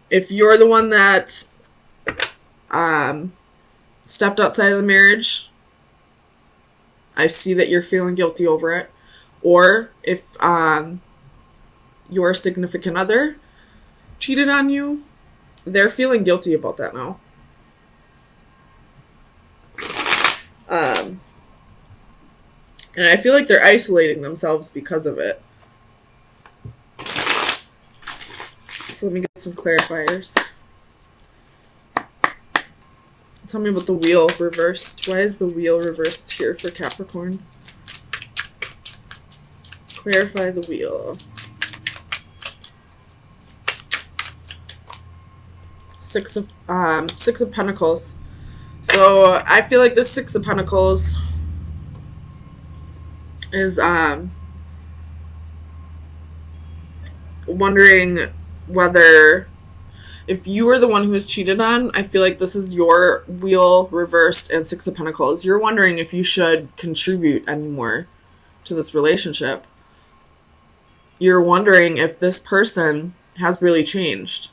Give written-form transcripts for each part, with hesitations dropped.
If you're the one that stepped outside of the marriage, I see that you're feeling guilty over it. Or if your significant other cheated on you, they're feeling guilty about that now. And I feel like they're isolating themselves because of it. So let me get some clarifiers. Tell me about the wheel reversed. Why is the wheel reversed here for Capricorn? Clarify the wheel. Six of Pentacles. So I feel like this Six of Pentacles is wondering whether, if you were the one who was cheated on, I feel like this is your wheel reversed and Six of Pentacles. You're wondering if you should contribute anymore to this relationship. You're wondering if this person has really changed.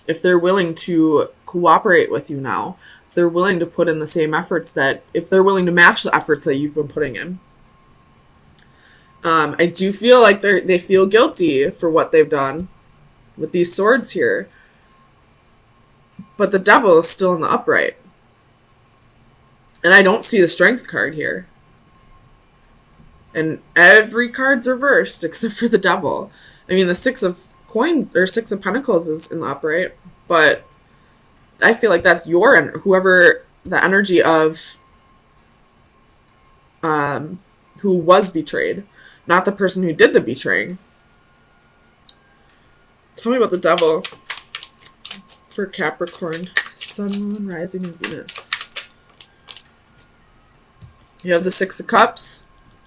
If they're willing to cooperate with you now. If they're willing to put in the same efforts if they're willing to match the efforts that you've been putting in. I do feel like they feel guilty for what they've done with these swords here. But the Devil is still in the upright. And I don't see the Strength card here. And every card's reversed except for the Devil. I mean, the Six of Coins or Six of Pentacles is in the upright. But I feel like that's whoever the energy of who was betrayed. Not the person who did the betraying. Tell me about the Devil for Capricorn. Sun, Moon, Rising, and Venus. You have the Six of Cups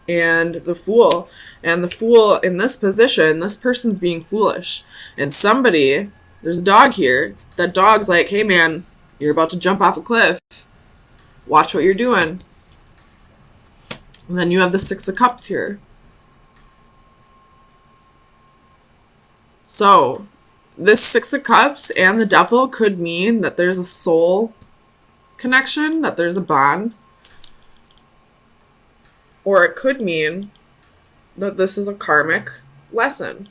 and the Fool. And the Fool in this position, this person's being foolish. And somebody, there's a dog here. That dog's like, hey man, you're about to jump off a cliff. Watch what you're doing. And then you have the Six of Cups here. So, this Six of Cups and the Devil could mean that there's a soul connection, that there's a bond. Or it could mean that this is a karmic lesson.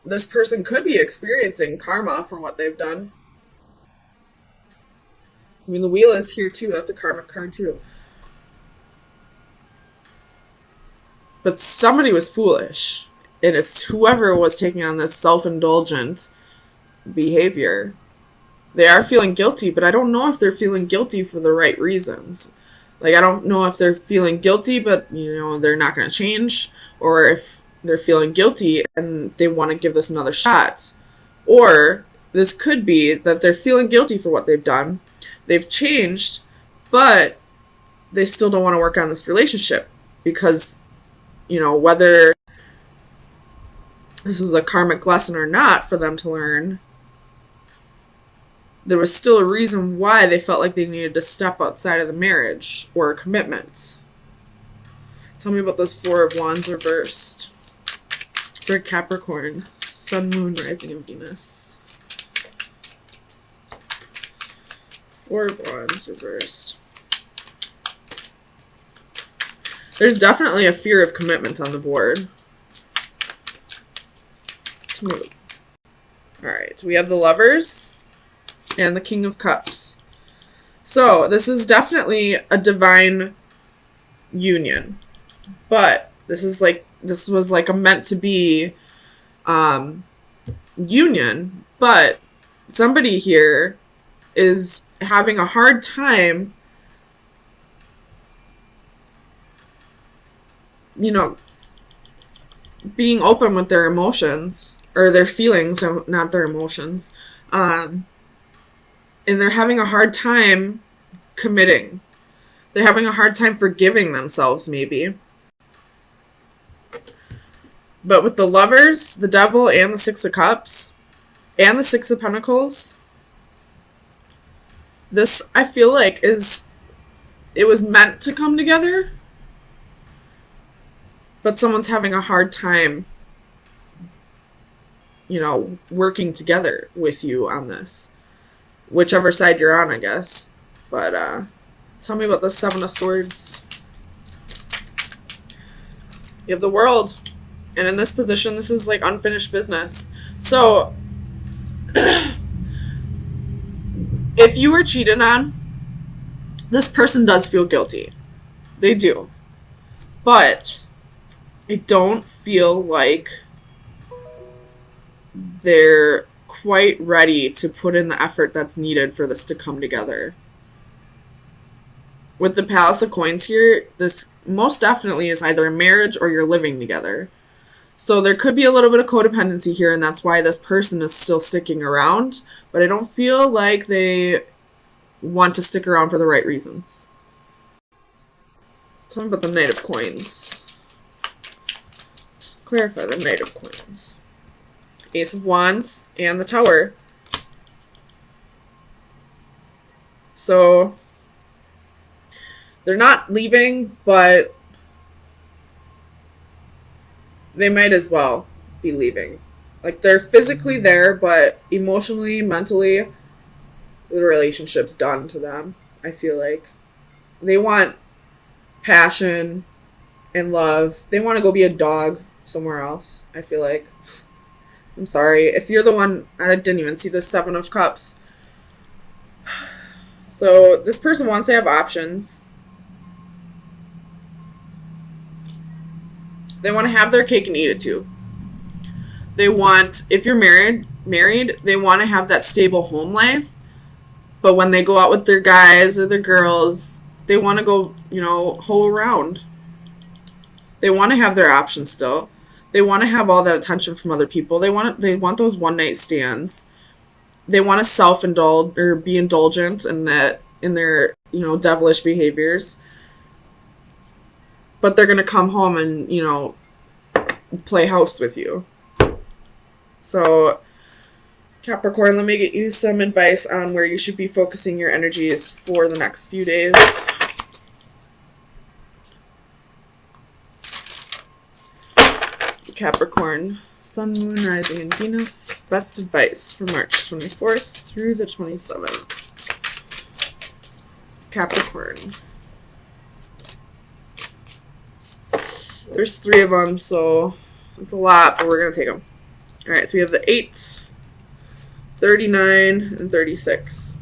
This person could be experiencing karma for what they've done. I mean, the Wheel is here too. That's a karmic card too. But somebody was foolish. And it's whoever was taking on this self-indulgent behavior. They are feeling guilty, but I don't know if they're feeling guilty for the right reasons. Like, I don't know if they're feeling guilty, but, they're not going to change. Or if they're feeling guilty and they want to give this another shot. Or this could be that they're feeling guilty for what they've done. They've changed, but they still don't want to work on this relationship. Because, whether this is a karmic lesson or not for them to learn, there was still a reason why they felt like they needed to step outside of the marriage or a commitment. Tell me about this Four of Wands reversed for Capricorn. Sun, Moon, Rising, and Venus. Four of Wands reversed. There's definitely a fear of commitment on the board. Alright, we have the Lovers and the King of Cups. So, this is definitely a divine union. But this was like a meant to be union. But somebody here is having a hard time, being open with their emotions. Or their feelings, not their emotions. And they're having a hard time committing. They're having a hard time forgiving themselves, maybe. But with the Lovers, the Devil, and the Six of Cups, and the Six of Pentacles, this, I feel like, it was meant to come together. But someone's having a hard time working together with you on this. Whichever side you're on, I guess. But tell me about the Seven of Swords. You have the World. And in this position, this is like unfinished business. So, if you were cheated on, this person does feel guilty. They do. But I don't feel like they're quite ready to put in the effort that's needed for this to come together. With the Palace of Coins here, this most definitely is either a marriage or you're living together. So there could be a little bit of codependency here, and that's why this person is still sticking around. But I don't feel like they want to stick around for the right reasons. Tell me about the Knight of Coins. Clarify the Knight of Coins. Ace of Wands and the Tower. So they're not leaving, but they might as well be leaving. Like, they're physically there, but emotionally, mentally, the relationship's done to them, I feel like. They want passion and love. They want to go be a dog somewhere else, I feel like. I'm sorry. If you're the one, I didn't even see the Seven of Cups. So this person wants to have options. They want to have their cake and eat it too. They want, if you're married, they want to have that stable home life. But when they go out with their guys or their girls, they want to go, hoe around. They want to have their options still. They want to have all that attention from other people. They want those one night stands. They want to self-indulge or be indulgent in their devilish behaviors. But they're going to come home and, play house with you. So, Capricorn, let me get you some advice on where you should be focusing your energies for the next few days. Capricorn, Sun, Moon, Rising, and Venus. Best advice for March 24th through the 27th. Capricorn. There's 3 of them, so it's a lot, but we're going to take them. Alright, so we have the 8, 39, and 36.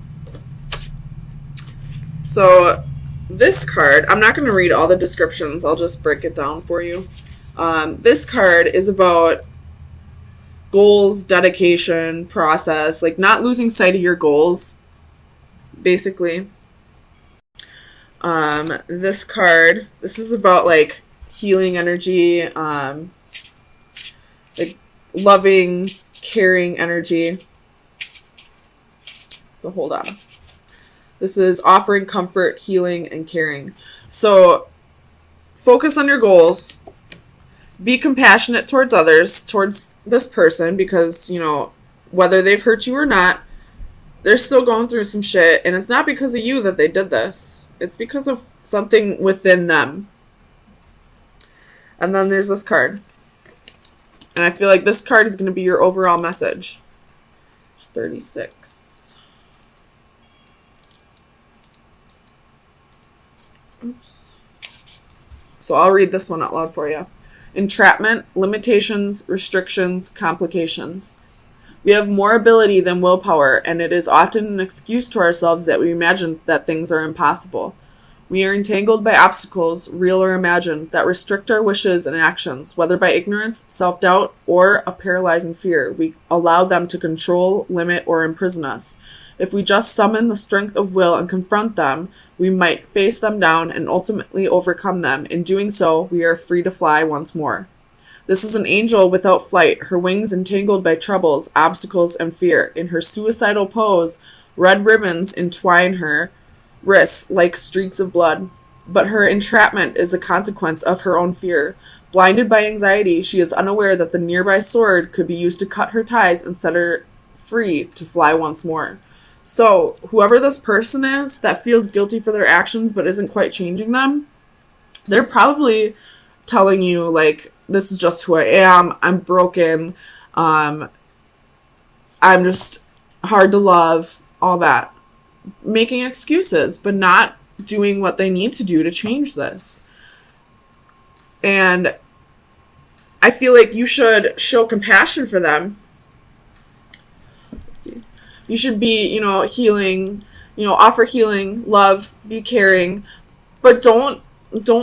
So this card, I'm not going to read all the descriptions. I'll just break it down for you. This card is about goals, dedication, process, like not losing sight of your goals, basically. This card, this is about like healing energy, like loving, caring energy. But hold on. This is offering comfort, healing, and caring. So focus on your goals. Be compassionate towards others, towards this person, because, whether they've hurt you or not, they're still going through some shit, and it's not because of you that they did this. It's because of something within them. And then there's this card. And I feel like this card is going to be your overall message. It's 36. Oops. So I'll read this one out loud for you. Entrapment, limitations, restrictions, complications. We have more ability than willpower, and it is often an excuse to ourselves that we imagine that things are impossible. We are entangled by obstacles, real or imagined, that restrict our wishes and actions, whether by ignorance, self-doubt, or a paralyzing fear. We allow them to control, limit, or imprison us. If we just summon the strength of will and confront them, we might face them down and ultimately overcome them. In doing so, we are free to fly once more. This is an angel without flight, her wings entangled by troubles, obstacles, and fear. In her suicidal pose, red ribbons entwine her wrists like streaks of blood. But her entrapment is a consequence of her own fear. Blinded by anxiety, she is unaware that the nearby sword could be used to cut her ties and set her free to fly once more. So, whoever this person is that feels guilty for their actions but isn't quite changing them, they're probably telling you, like, this is just who I am, I'm broken, I'm just hard to love, all that. Making excuses, but not doing what they need to do to change this. And I feel like you should show compassion for them. Let's see. You should be, healing, offer healing, love, be caring, but don't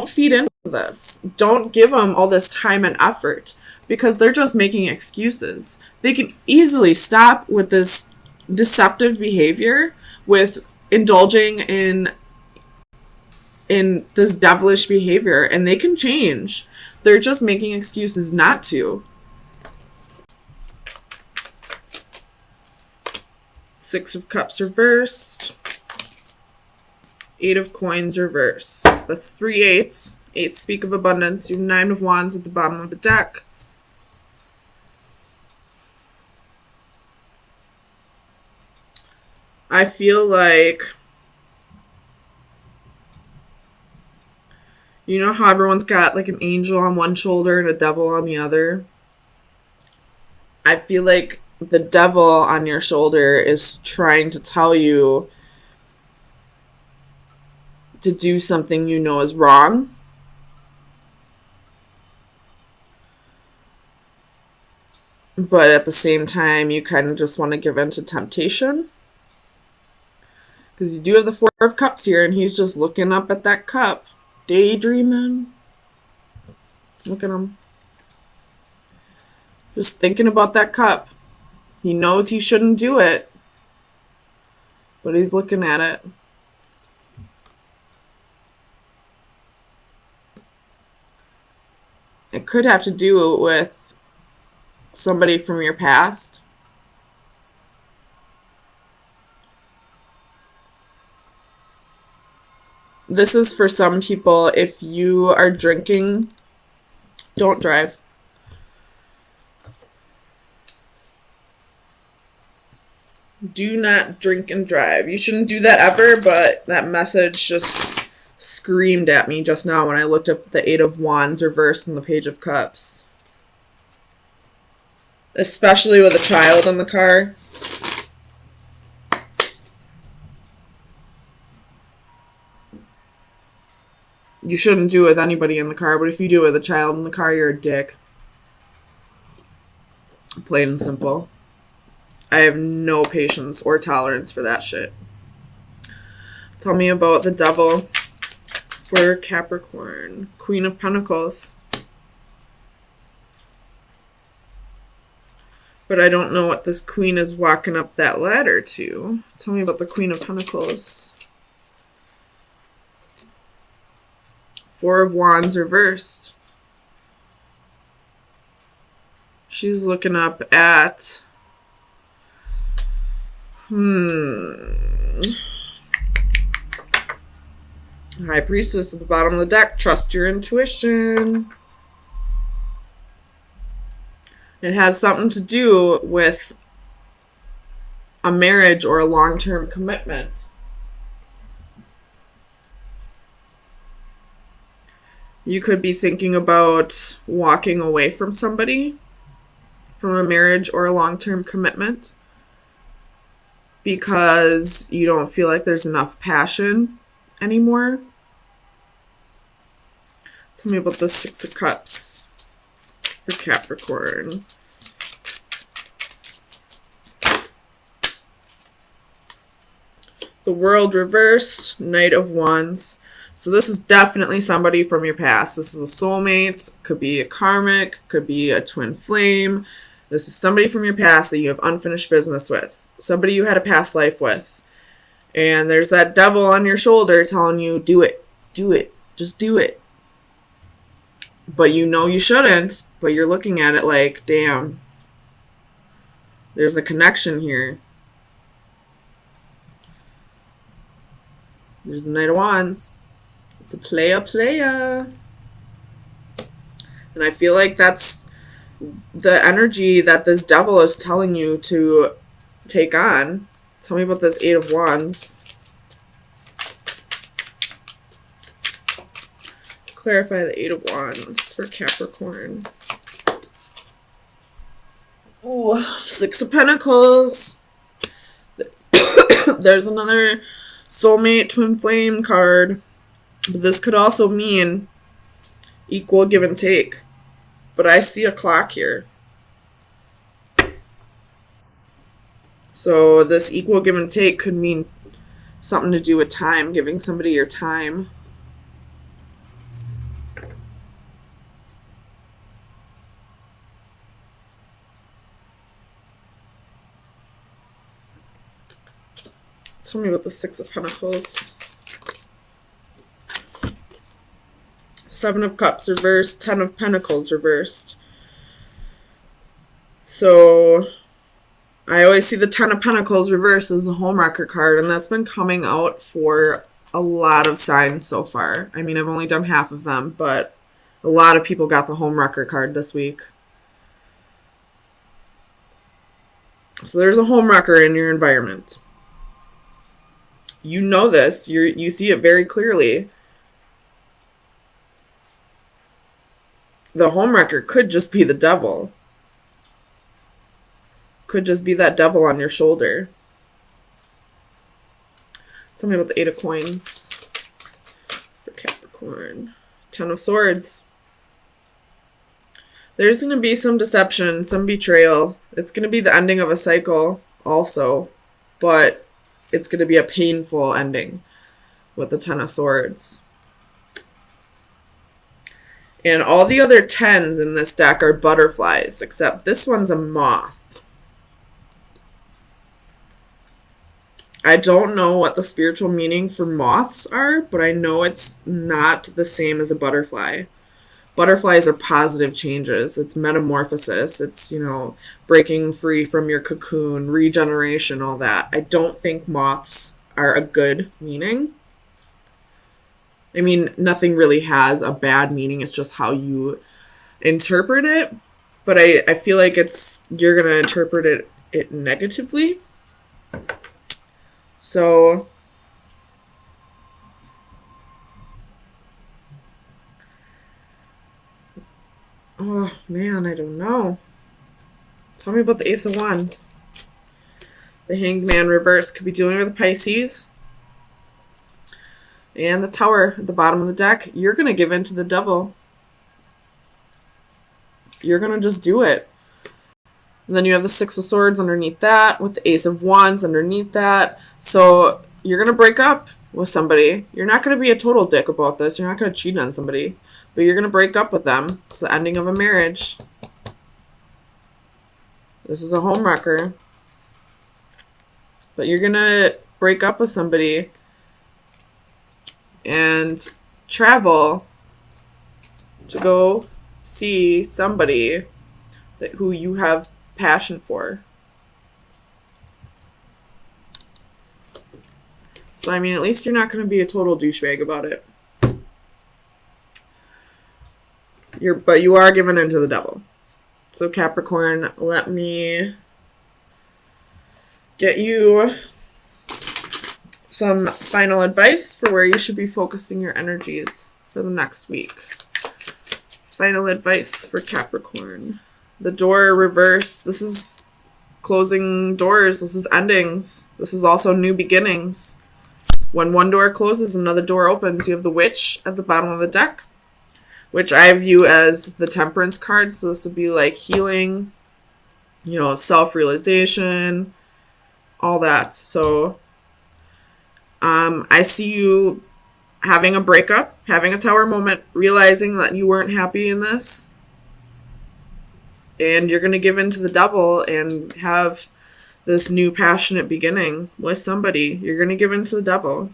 feed into this. Don't give them all this time and effort because they're just making excuses. They can easily stop with this deceptive behavior, with indulging in this devilish behavior, and they can change. They're just making excuses not to. Six of Cups reversed. Eight of Coins reversed. That's 3 eights. Eights speak of abundance. You have 9 of Wands at the bottom of the deck. I feel like, you know how everyone's got like an angel on one shoulder and a devil on the other? I feel like the devil on your shoulder is trying to tell you to do something you know is wrong. But at the same time, you kind of just want to give in to temptation. Because you do have the Four of Cups here, and he's just looking up at that cup. Daydreaming. Look at him. Just thinking about that cup. He knows he shouldn't do it, but he's looking at it. It could have to do with somebody from your past. This is for some people. If you are drinking, don't drive. Do not drink and drive. You shouldn't do that ever, but that message just screamed at me just now when I looked up the Eight of Wands reversed in the Page of Cups. Especially with a child in the car. You shouldn't do it with anybody in the car, but if you do it with a child in the car, you're a dick. Plain and simple. I have no patience or tolerance for that shit. Tell me about the devil for Capricorn. Queen of Pentacles. But I don't know what this queen is walking up that ladder to. Tell me about the Queen of Pentacles. Four of Wands reversed. She's looking up at... High Priestess at the bottom of the deck. Trust your intuition. It has something to do with a marriage or a long-term commitment. You could be thinking about walking away from somebody, from a marriage or a long-term commitment, because you don't feel like there's enough passion anymore. Tell me about the Six of Cups for Capricorn. The World reversed, Knight of Wands. So this is definitely somebody from your past. This is a soulmate, could be a karmic, could be a twin flame. This is somebody from your past that you have unfinished business with. Somebody you had a past life with. And there's that devil on your shoulder telling you, do it, just do it. But you know you shouldn't, but you're looking at it like, damn, there's a connection here. There's the Knight of Wands. It's a playa. And I feel like that's the energy that this devil is telling you to take on. Tell me about this Eight of Wands. Clarify the Eight of Wands for Capricorn. Ooh, Six of Pentacles. There's another soulmate twin flame card. But this could also mean equal give and take. But I see a clock here. So this equal give and take could mean something to do with time, giving somebody your time. Tell me about the Six of Pentacles. Seven of Cups reversed, Ten of Pentacles reversed. So I always see the Ten of Pentacles reversed as a homewrecker card, and that's been coming out for a lot of signs so far. I mean, I've only done half of them, but a lot of people got the homewrecker card this week. So there's a homewrecker in your environment. You know this. You see it very clearly. The homewrecker could just be the devil. Could just be that devil on your shoulder. Tell me about the Eight of Coins for Capricorn. Ten of Swords. There's going to be some deception, some betrayal. It's going to be the ending of a cycle also, but it's going to be a painful ending with the Ten of Swords. And all the other tens in this deck are butterflies, except this one's a moth. I don't know what the spiritual meaning for moths are, but I know it's not the same as a butterfly. Butterflies are positive changes. It's metamorphosis. It's, breaking free from your cocoon, regeneration, all that. I don't think moths are a good meaning. I mean, nothing really has a bad meaning. It's just how you interpret it. But I feel like you're going to interpret it negatively. So oh man, I don't know. Tell me about the Ace of Wands. The Hanged Man reverse could be dealing with the Pisces. And the Tower at the bottom of the deck. You're going to give in to the devil. You're going to just do it. And then you have the Six of Swords underneath that, with the Ace of Wands underneath that. So you're going to break up with somebody. You're not going to be a total dick about this. You're not going to cheat on somebody. But you're going to break up with them. It's the ending of a marriage. This is a homewrecker. But you're going to break up with somebody and travel to go see somebody who you have passion for. So, I mean, at least you're not going to be a total douchebag about it. But you are giving in to the devil. So, Capricorn, let me get you some final advice for where you should be focusing your energies for the next week. Final advice for Capricorn. The door reversed. This is closing doors. This is endings. This is also new beginnings. When one door closes, another door opens. You have the Witch at the bottom of the deck, which I view as the Temperance card. So this would be like healing, self-realization, all that. So I see you having a breakup, having a Tower moment, realizing that you weren't happy in this. And you're going to give in to the devil and have this new passionate beginning with somebody. You're going to give in to the devil.